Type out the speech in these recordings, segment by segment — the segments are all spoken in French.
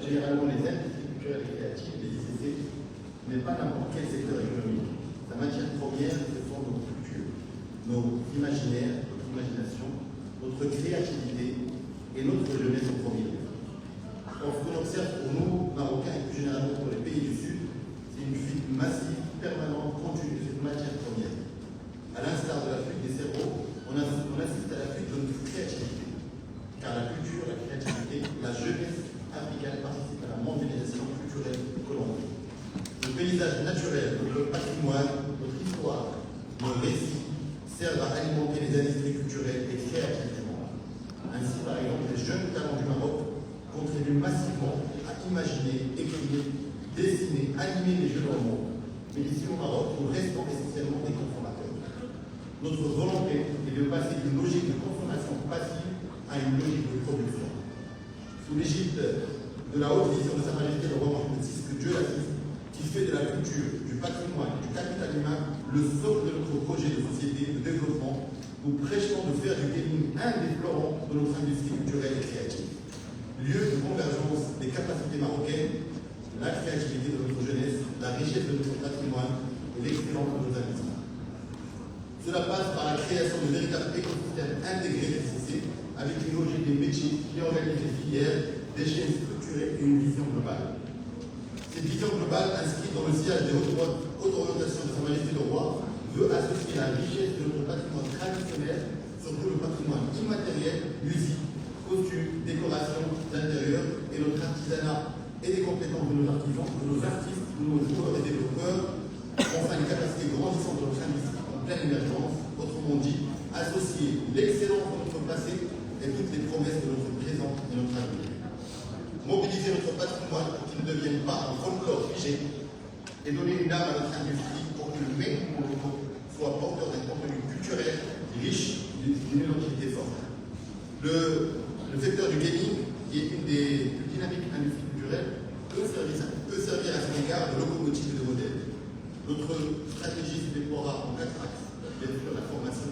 Généralement, les industries culturelles et créatives, les ICC, n'est pas n'importe quel secteur économique. Sa matière première, ce sont nos cultures, nos imaginaires, notre imagination, notre créativité et notre jeunesse au premier lieu. Or, ce qu'on observe pour nous, Marocains, et plus généralement pour les pays du Sud, c'est une fuite massive, permanente, continue de cette matière première. À l'instar de la fuite des cerveaux, on assiste à la fuite de notre créativité. Car la culture, la créativité, la jeunesse africaine participent à la mondialisation culturelle colombienne. Le paysage naturel, notre patrimoine, notre histoire, nos récits servent à alimenter les industries culturelles et créatives du monde. Ainsi, par exemple, les jeunes talents du Maroc contribuent massivement à imaginer, écrire, dessiner, animer les jeux dans le monde. Mais ici au Maroc, nous restons essentiellement des consommateurs. Notre volonté est de passer d'une logique de consommation passive à une logique de production. Sous l'égide de la haute vision de Sa Majesté le roi Mohamed VI, que Dieu l'assiste, qui fait de la culture, du patrimoine, du capital humain le socle de notre projet de société de développement, nous prêchons de faire du gaming un des fleurons de notre industrie culturelle et créative. Lieu de convergence des capacités marocaines, la créativité de notre jeunesse, la richesse de notre patrimoine et l'excellence de nos investissements. Cela passe par la création de véritables écosystèmes intégrés des ICC avec une logique des métiers qui organise les filières, des chaînes structurées et une vision globale. Cette vision globale, inscrite dans le sillage des hautes orientations de Sa Majesté le Roi, veut associer la richesse de notre patrimoine traditionnel, surtout le patrimoine immatériel, musique, costumes, décorations d'intérieur et notre artisanat et les compétences de nos artisans, de nos artistes, de nos joueurs et développeurs, enfin une capacité grandissante de notre industrie en pleine émergence, autrement dit, associer l'excellence de notre passé et toutes les promesses de notre présent et notre avenir. Mobiliser notre patrimoine pour qu'il ne devienne pas un folklore figé et donner une âme à notre industrie pour que le même mouvement soit porteur d'un contenu culturel riche d'une identité forte. Le secteur du gaming, qui est une des plus dynamiques industries culturelles, peut servir à son égard de locomotive et de modèle. Notre stratégie se déploiera en 4 axes. Bien sûr, la formation,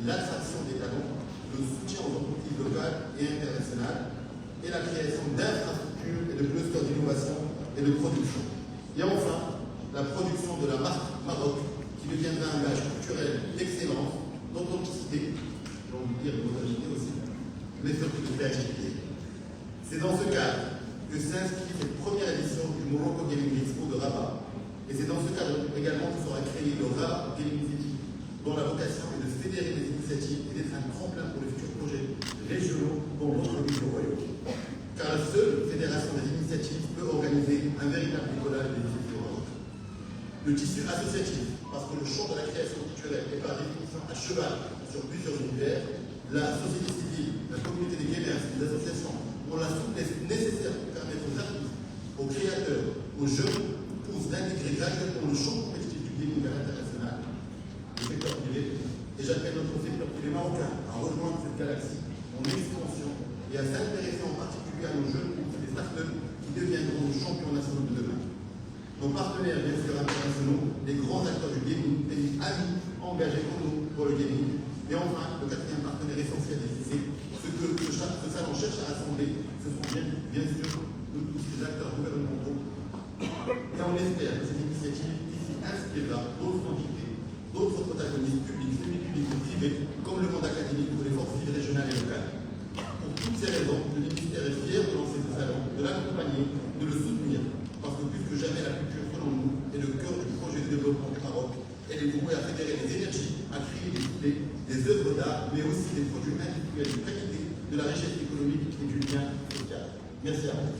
l'attraction des talents, le soutien aux entreprises locales et internationales, et la création d'infrastructures et de clusters d'innovation et de production. Et enfin, la production de la marque Maroc, qui deviendra un gage culturel d'excellence, d'authenticité, j'ai envie de dire d'authenticité aussi, mais surtout de créativité. C'est dans ce cadre que s'inscrit cette première édition du Morocco Gaming Expo de Rabat. Et c'est dans ce cadre également que sera créé le Rabat Gaming City, dont la vocation est de fédérer les initiatives et d'être un tremplin pour les futurs projets régionaux dans d'autres villes du royaume. Car la seule fédération des initiatives peut organiser un véritable décollage des initiatives au Maroc. Le tissu associatif, parce que le champ de la création culturelle est par définition à cheval sur plusieurs univers, la société civile, la communauté des gamers, les associations ont la souplesse nécessaire pour permettre aux artistes, aux créateurs, aux jeunes, tous d'intégrer graduellement le champ compétitif du gaming à l'international, le secteur privé, et j'appelle notre secteur privé marocain à rejoindre cette galaxie en expansion et à s'intéresser en particulier à nos jeunes et des startups qui deviendront nos champions nationaux de demain. Nos partenaires, bien sûr, internationaux, les grands acteurs du gaming, pays amis engagés pour nous pour le gaming. Et enfin, le quatrième partenaire essentiel des ICC, ce salon cherche à rassembler, ce sont bien sûr tous ces acteurs gouvernementaux. Et on espère que cette initiative ici inspirera d'autres entités, d'autres protagonistes publics, semi-publics ou privés, comme le monde académique ou les forces vives régionales et locales. Pour toutes ces raisons, le ministère est fier de lancer ce salon, de l'accompagner, de le soutenir, parce que plus que jamais la culture, selon nous, est le cœur du projet de développement du Maroc. Elle est vouée à fédérer les énergies, à créer des idées, des œuvres d'art, mais aussi des produits industriels de qualité, de la richesse économique et du lien social. Merci à vous.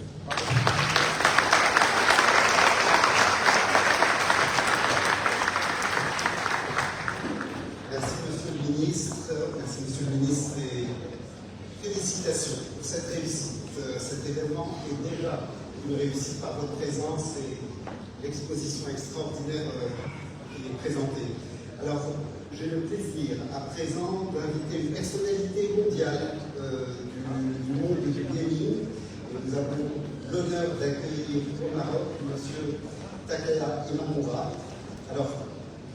Merci Monsieur le Ministre, et félicitations pour cette réussite. Cet événement est déjà une réussite par votre présence et l'exposition extraordinaire qui est présentée. Alors, j'ai le plaisir à présent d'inviter une personnalité mondiale du monde du gaming. Nous avons l'honneur d'accueillir au Maroc M. Takaya Imamura. Alors,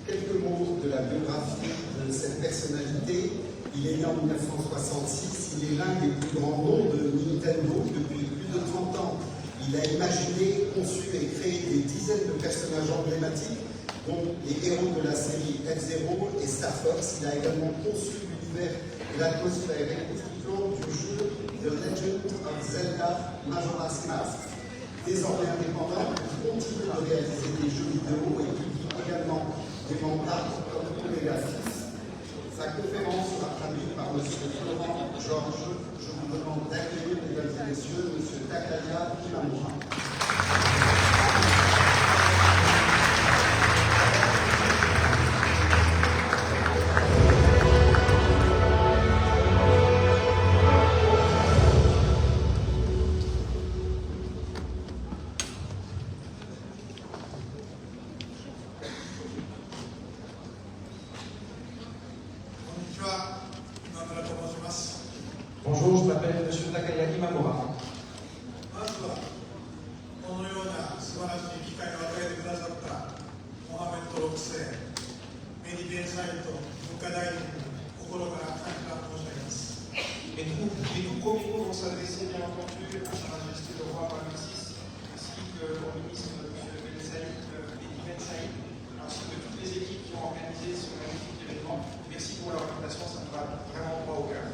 quelques mots de la biographie de cette personnalité. Il est né en 1966, il est l'un des plus grands noms de Nintendo depuis plus de 30 ans. Il a imaginé, conçu et créé des dizaines de personnages emblématiques, dont les héros de la série F-Zero et Star Fox. Il a également conçu l'univers et l'atmosphère électrifiante du jeu The Legend of Zelda Majora's Mask. Désormais indépendant, il continue de réaliser des jeux vidéo et publie également des mangas comme Legacy. Sa conférence sera traduite par M. Florent Georges. Je vous demande d'accueillir, mesdames et messieurs, M. Takaya Imamura. Bonjour, je m'appelle M. Takaya Imamura. Et tout premier mot vont s'adresser bien entendu à Sa Majesté le Roi Mohamed VI, ainsi qu'au ministre M. Mehdi Ben Saïd, ainsi que toutes les équipes qui ont organisé ce magnifique événement. Merci pour leur invitation, ça me va vraiment droit au cœur.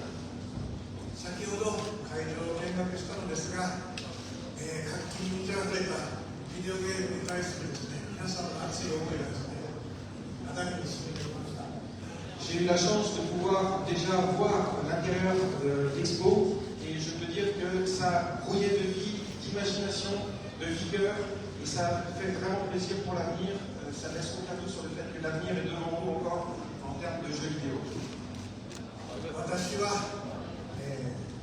先ほど会場を見学したのですが、活気に満ち溢れたビデオゲームに対するですね、皆さんの熱い思いがですね、肌身に染みていました。 J'ai eu la chance de pouvoir déjà voir l'intérieur de l'expo et je peux dire que ça brouillait de vie, d'imagination, de vigueur et ça fait vraiment plaisir pour l'avenir. Ça laisse aucun doute sur le fait que l'avenir est devant nous encore en termes de jeux vidéo. 私は、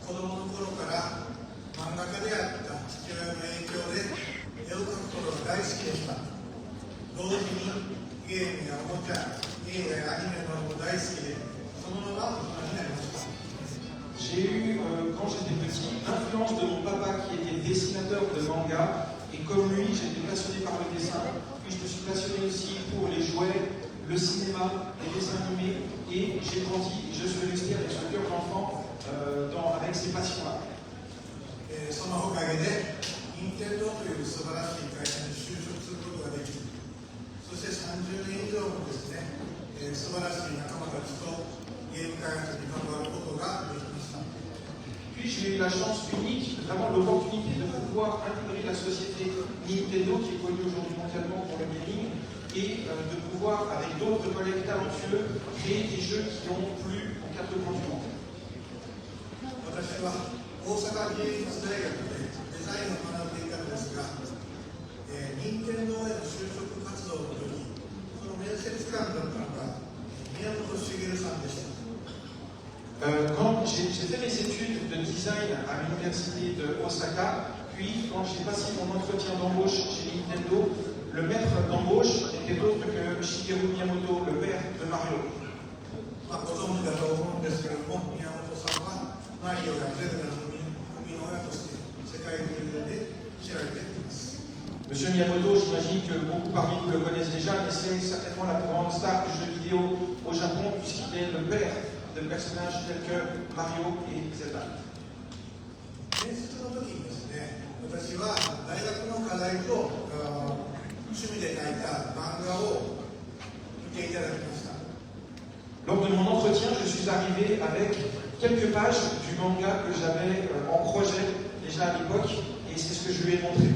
子供の頃から漫画家であった父親の影響で絵を描くことが大好きでした。同時にゲームやおもちゃ、映画やアニメなども大好きで、そのまま大人になりました。 J'ai eu, quand j'étais petit, l'influence de mon papa qui était dessinateur de manga et comme lui, j'étais passionné par le dessin. Puis je me suis passionné aussi pour les jouets, le cinéma, les dessins animés et j'ai grandi, je suis resté avec ce cœur d'enfant avec ces passions-là. そのおかげで、任天堂という素晴らしい会社に就職することができ、そして30年以上もですね、素晴らしい仲間たちとゲーム開発に関わることができました。 Puis j'ai eu la chance unique, vraiment l'opportunité de pouvoir intégrer la société Nintendo qui est connue aujourd'hui mondialement pour le gaming et de pouvoir, avec d'autres collègues talentueux, créer des jeux qui ont plu aux quatre coins du monde. 私は大阪芸術大学でデザインを学んでいたのですが、任天堂への就職活動の時、その面接官だったのが宮本茂さんでした。 Quand j'ai fait mes études de design à l'université de Osaka, puis quand j'ai passé mon entretien d'embauche chez Nintendo, le maître d'embauche n'était autre que Shigeru Miyamoto, le père de Mario. ご存知だと思うんですけれども、宮本さんはマリオやゼルダの生みの親として世界中で知られています。 Monsieur Miyamoto, j'imagine que beaucoup parmi vous le connaissent déjà, mais c'est certainement la plus grande star du jeu vidéo au Japon, puisqu'il est le père de personnages tels que Mario et Zelda. 面接の時にですね、私は大学の課題と趣味で描いた漫画を見ていただきました。 Lors de mon entretien, je suis arrivé avec quelques pages du manga que j'avais en projet déjà à l'époque, et c'est ce que je lui ai montré.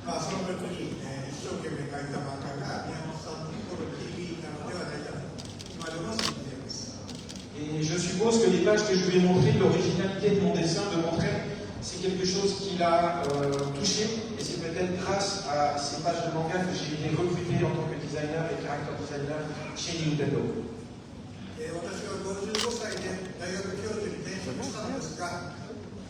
その時に、一生懸命描いた漫画が宮本さんの心に響いたのではないかと今でも信じています。 Et je suppose que les pages que je lui ai montrées, l'originalité de mon dessin, de mon trait, c'est quelque chose qui l'a touché, et c'est peut-être grâce à ces pages de manga que j'ai été recruté en tant que designer et character designer chez Nintendo. 私は55歳で大学教授に転職したのですが、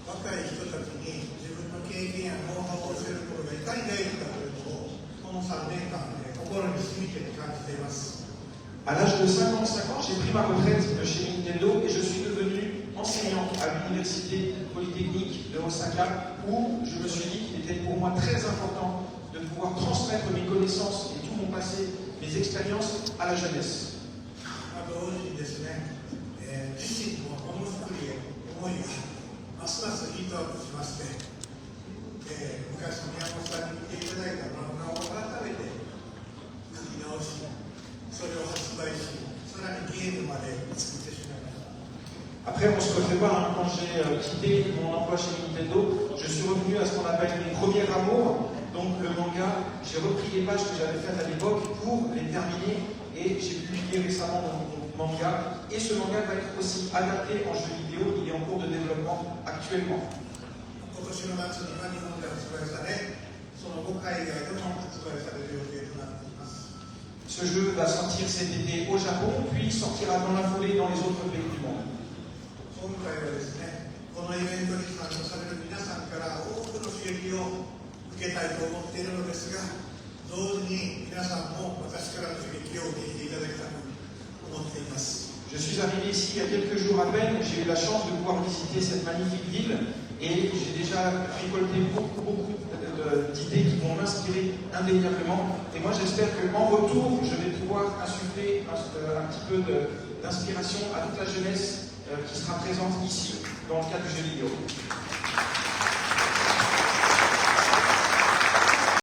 若い人たちに自分の経験やノウハウを教えることがいかに大事かというのをこの3年間で心に染みて感じています。 À l'âge de 55 ans, j'ai pris ma retraite de chez Nintendo et je suis devenu enseignant à l'université polytechnique de Osaka où je me suis dit qu'il était pour moi très important de pouvoir transmettre mes connaissances et tout mon passé, mes expériences à la jeunesse. 同時にですね、自身のものづくりへの思いがますますヒートアップしまして、かし宮本さんに見ていただいた漫画を改めて書き直し、それを発売し、さらにゲームまで作ってしまいました。 Après mon se prépare, quand j'ai quitté mon emploi chez Nintendo, je suis revenu à ce qu'on appelle mes premiers amours, donc le manga. J'ai repris les pages que j'avais faites à l'époque pour les terminer et j'ai publié récemment mon manga. Et ce manga va être aussi adapté en jeu vidéo, il est en cours de développement actuellement. 今年の夏には日本で発売され、その後海外でも発売される予定となっています。 Ce jeu va sortir cet été au Japon, puis sortira dans la foulée dans les autres pays du monde. 今回はですね、このイベントに参加される皆さんから多くの刺激を受けたいと思っているのですが、同時に皆さんも私からの刺激を受けていただきたく思っています。 Je suis arrivé ici il y a quelques jours à peine, j'ai eu la chance de pouvoir visiter cette magnifique ville et j'ai déjà récolté beaucoup d'idées qui vont m'inspirer indéniablement. Et moi j'espère qu'en retour, je vais pouvoir insuffler un petit peu d'inspiration à toute la jeunesse qui sera présente ici dans le cadre du jeu vidéo.